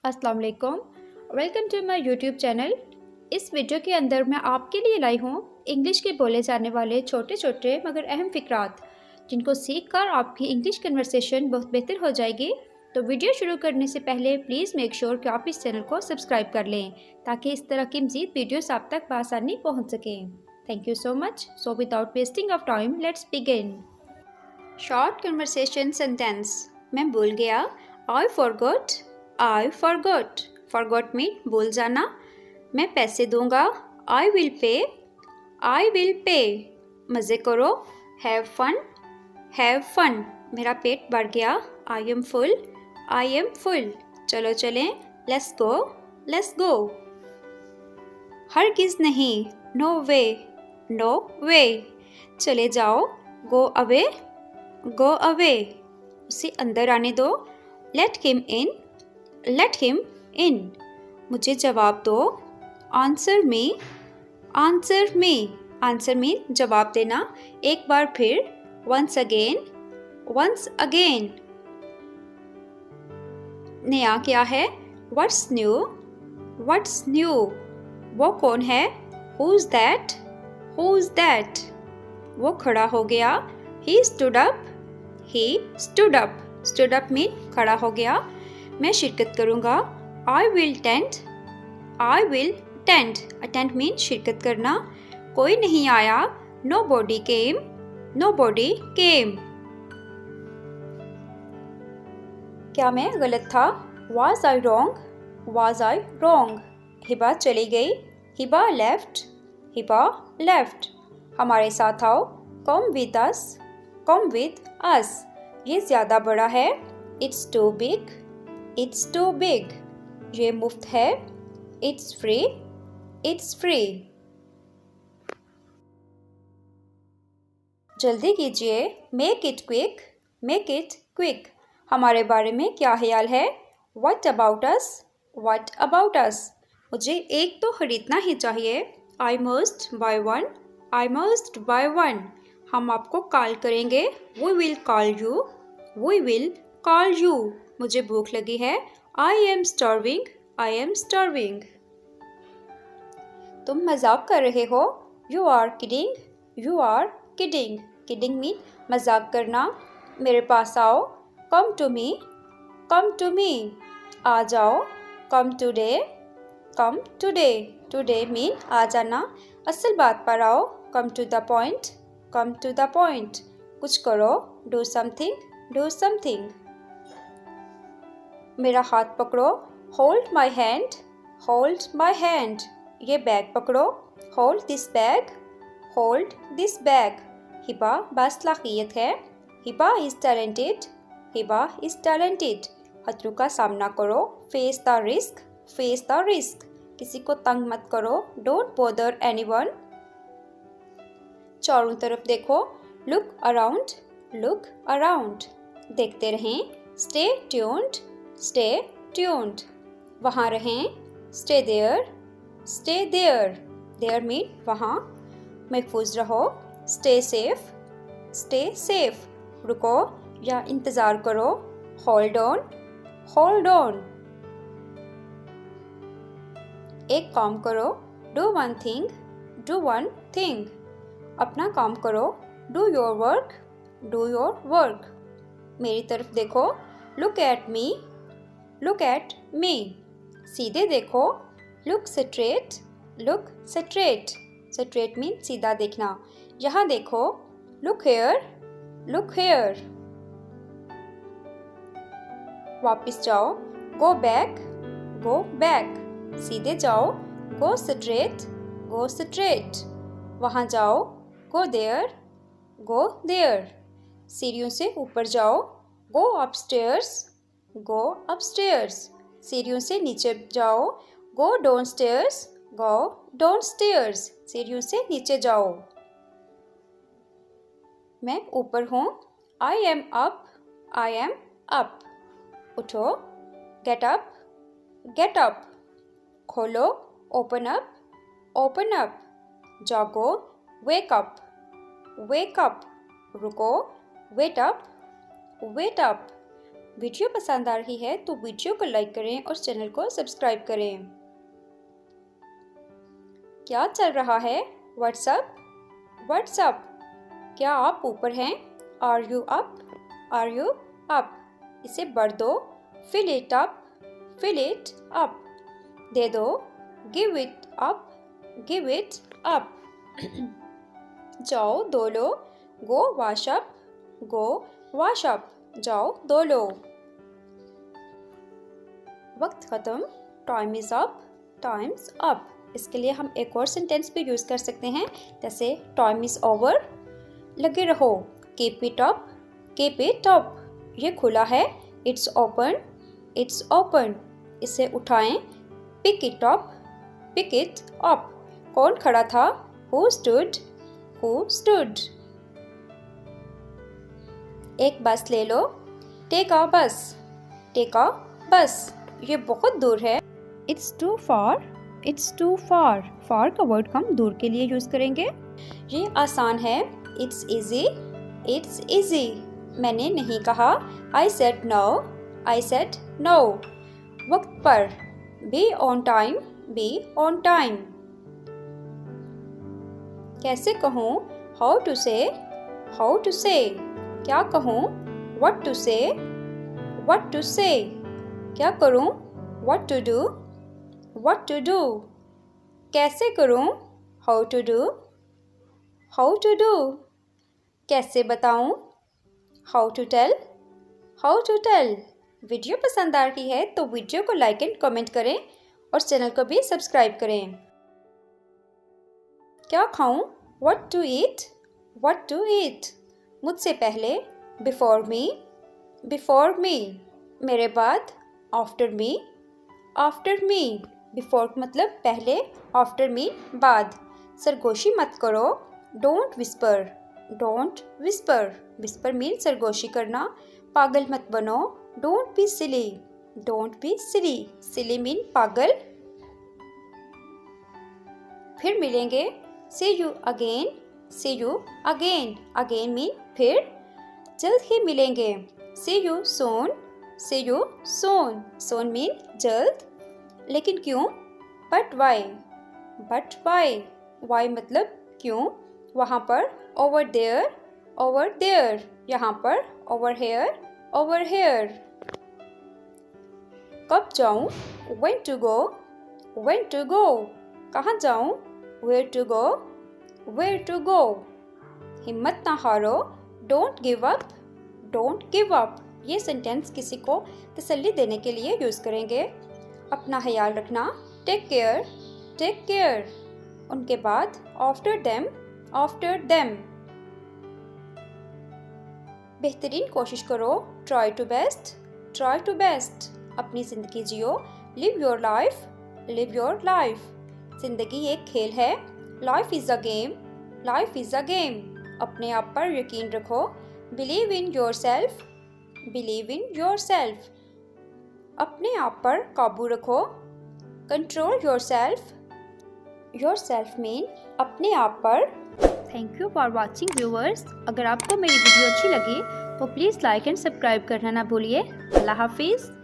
अस्सलाम वालेकुम। Welcome to my YouTube channel. इस वीडियो के अंदर मैं आपके लिए लाई हूँ इंग्लिश के बोले जाने वाले छोटे छोटे मगर अहम फ़िक्रात, जिनको सीखकर आपकी इंग्लिश कन्वर्सेशन बहुत बेहतर हो जाएगी। तो वीडियो शुरू करने से पहले प्लीज़ मेक श्योर कि आप इस चैनल को सब्सक्राइब कर लें ताकि इस तरह की मज़ीद वीडियोस आप तक बआसानी पहुँच सकें। Thank you so much. So without wasting of time let's begin. Short conversation sentence. मैं भूल गया। I forgot. I forgot. Forgot mean भूल जाना। मैं पैसे दूंगा। I will pay. I will pay. मज़े करो। Have fun. Have fun. मेरा पेट भर गया। I am full. I am full. चलो चलें। Let's go. Let's go. हरगिज़ नहीं। No way. No way. चले जाओ। Go away. Go away. उसे अंदर आने दो। Let him in. Let him in. मुझे जवाब दो। Answer me. Answer me. Answer mean जवाब देना। एक बार फिर। Once again. Once again. नया क्या है? What's new. What's new. वो कौन है? Who is that. Who is that. वो खड़ा हो गया। He stood up. He stood up. Stood up mean खड़ा हो गया। मैं शिरकत करूँगा। I will tent. I will tent. Attend mean शिरकत करना। कोई नहीं आया। नो बॉडी केम। नो बॉडी केम। क्या मैं गलत था? Was I wrong. Was I wrong. Hiba चली गई। हिबा लेफ्ट। हिबा लेफ्ट। हमारे साथ आओ। कम with us. Come with us. ये ज़्यादा बड़ा है। It's too big. It's too big. ये मुफ्त है। It's free. It's free. जल्दी कीजिए। Make it quick. Make it quick. हमारे बारे में क्या ख्याल है? What about us. What about us. मुझे एक तो खरीदना ही चाहिए। I must buy one. I must buy one. हम आपको कॉल करेंगे। We will call you. We will call you. मुझे भूख लगी है। I am starving. I am starving. तुम मजाक कर रहे हो। You are kidding. You are kidding. Kidding mean मजाक करना। मेरे पास आओ। Come to me. Come to me. आ जाओ। Come today. Come today. Today mean आ जाना। असल बात पर आओ। Come to the point. Come to the point. कुछ करो। Do something. Do something. मेरा हाथ पकड़ो। Hold my hand. Hold my hand. ये बैग पकड़ो। Hold this bag. Hold this bag. Hiba बासलाकियत है। Hiba is talented. Hiba is talented. खतरों का सामना करो। Face the risk. Face the risk. किसी को तंग मत करो। Don't bother anyone. चारों तरफ देखो। Look around. Look around. देखते रहें। Stay tuned. Stay tuned. वहाँ रहें। Stay there. Stay there. There mean वहाँ। महफूज रहो। Stay safe. Stay safe. रुको या इंतज़ार करो। Hold on. Hold on. एक काम करो। Do one thing. Do one thing. अपना काम करो। Do your work. Do your work. मेरी तरफ देखो। Look at me. Look at me. सीधे देखो। Look straight. Look straight. Straight mean सीधा देखना। यहाँ देखो। Look here. Look here. वापस जाओ। Go back. Go back. सीधे जाओ। Go straight. Go straight. वहाँ जाओ। Go there. Go there. सीढ़ियों से ऊपर जाओ। Go upstairs. Go upstairs. सीढ़ियों से नीचे जाओ। Go downstairs. Go downstairs. सीढ़ियों से नीचे जाओ। मैं ऊपर हूँ। I am up. I am up. उठो। Get up. Get up. खोलो। Open up. Open up. जागो। Wake up. Wake up. रुको। Wait up. Wait up. Video पसंद आ रही है तो वीडियो को लाइक करें और चैनल को सब्सक्राइब करें। क्या चल रहा है? What's up what's up. क्या आप ऊपर हैं? Are you up? Are you up? इसे भर दो, fill it up, fill it up. दे दो, give it up, give it up. जाओ धो लो, go wash up, go wash up. जाओ धो लो। वक्त ख़त्म, time is up, time's up. इसके लिए हम एक और सेंटेंस भी यूज़ कर सकते हैं, जैसे टाइम इज़ ओवर। लगे रहो, keep it up, keep it up. ये खुला है, इट्स ओपन, इट्स ओपन। इसे उठाएं, pick it up, pick it up. कौन खड़ा था? Who stood, who stood. एक बस ले लो, टेक अ बस, टेक अ बस। ये बहुत दूर है, it's too far, it's too far. Far का वर्ड हम दूर के लिए यूज़ करेंगे। ये आसान है, इट्स इजी, इट्स इजी। मैंने नहीं कहा, I said no, I said no. वक्त पर, be on time, be on time. कैसे कहूँ? How to say, how to say. क्या कहूँ? What to say, what to say. क्या करूँ? What to do, what to do. कैसे करूँ? How to do, how to do. कैसे बताऊँ? How to tell, how to tell. Video पसंद आ रही है तो वीडियो को लाइक एंड कमेंट करें और चैनल को भी सब्सक्राइब करें। क्या खाऊं? What to eat, what to eat. मुझसे पहले, बिफोर मी, बिफोर मी। मेरे बाद, after me, after me. Before मतलब पहले, आफ्टर मी बाद। सरगोशी मत करो, don't whisper, don't whisper. Whisper mean सरगोशी करना। पागल मत बनो, don't be silly, don't be silly. Silly mean पागल। फिर मिलेंगे, see you again, see you again. Again mean फिर। जल्द ही मिलेंगे, see you soon, see you Son. Soon mean जल्द। लेकिन क्यों? But why, but why. Why मतलब क्यों। वहाँ पर, ओवर देयर, ओवर देयर। यहाँ पर, ओवर हेयर, ओवर हेयर। कब जाऊँ? When to go, when to go. कहाँ जाऊँ? Where to go, where to go. हिम्मत ना हारो, don't give up, don't give up. ये सेंटेंस किसी को तसल्ली देने के लिए यूज़ करेंगे। अपना ख्याल रखना, टेक केयर, टेक केयर। उनके बाद, आफ्टर देम, आफ्टर देम। बेहतरीन कोशिश करो, try to best, try to best. अपनी ज़िंदगी जियो, live your life, live your life. ज़िंदगी एक खेल है, life is a game, life is a game. अपने आप पर यकीन रखो, believe in yourself, believe in yourself. अपने आप पर काबू रखो, control yourself. Yourself mean अपने आप पर। Thank you for watching viewers. अगर आपको मेरी वीडियो अच्छी लगी तो प्लीज़ लाइक एंड सब्सक्राइब करना ना भूलिए। अल्लाह हाफिज़।